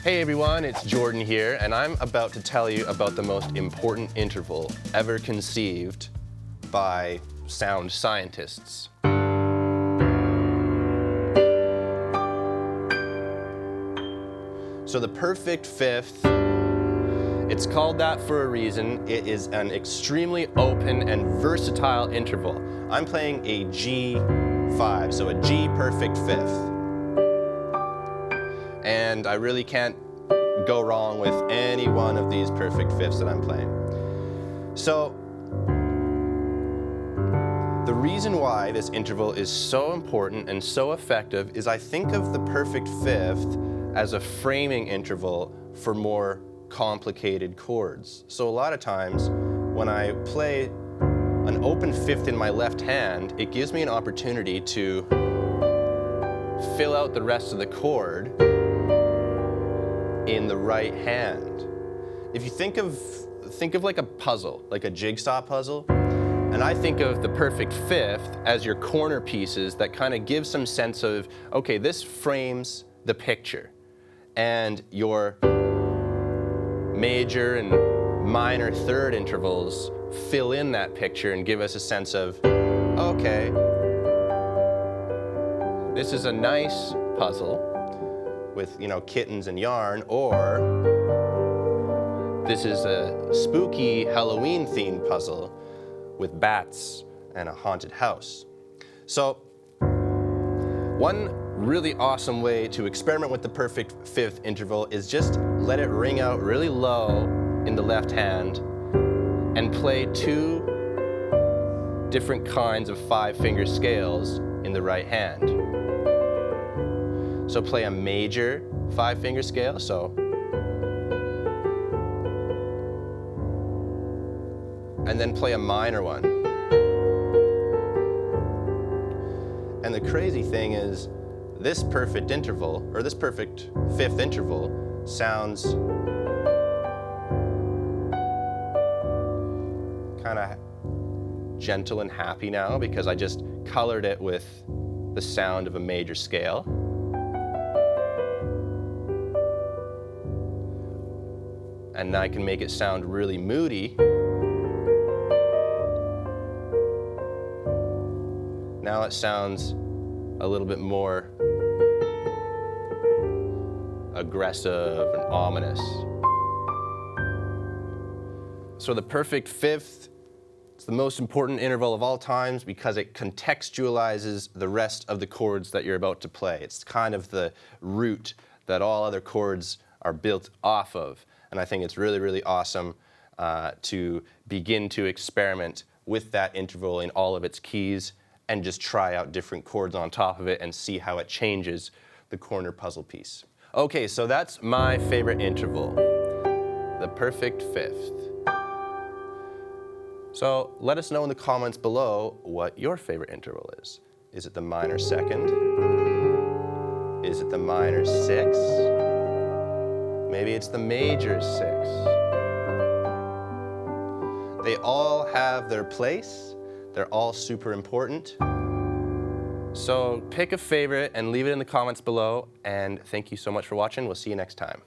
Hey everyone, it's Jordan here, and I'm about to tell you about the most important interval ever conceived by sound scientists. So the perfect fifth, it's called that for a reason. It is an extremely open and versatile interval. I'm playing a G5, so a G perfect fifth. And I really can't go wrong with any one of these perfect fifths that I'm playing. So, the reason why this interval is so important and so effective is I think of the perfect fifth as a framing interval for more complicated chords. So a lot of times when I play an open fifth in my left hand, it gives me an opportunity to fill out the rest of the chord in the right hand. If you think of like a puzzle, like a jigsaw puzzle, and I think of the perfect fifth as your corner pieces that kind of give some sense of, okay, this frames the picture, and your major and minor third intervals fill in that picture and give us a sense of, okay, this is a nice puzzle with, kittens and yarn, or this is a spooky Halloween themed puzzle with bats and a haunted house. So one really awesome way to experiment with the perfect fifth interval is just let it ring out really low in the left hand and play two different kinds of 5-finger scales in the right hand. So play a major 5-finger scale, and then play a minor one. And the crazy thing is, this perfect interval, or this perfect fifth interval, sounds kind of gentle and happy now because I just colored it with the sound of a major scale. And I can make it sound really moody. Now it sounds a little bit more aggressive and ominous. So the perfect fifth, it's the most important interval of all times because it contextualizes the rest of the chords that you're about to play. It's kind of the root that all other chords are built off of. And I think it's really, really awesome to begin to experiment with that interval in all of its keys and just try out different chords on top of it and see how it changes the corner puzzle piece. Okay, so that's my favorite interval, the perfect fifth. So let us know in the comments below what your favorite interval is. Is it the minor second? Is it the minor sixth? Maybe it's the major sixth. They all have their place. They're all super important. So pick a favorite and leave it in the comments below. And thank you so much for watching. We'll see you next time.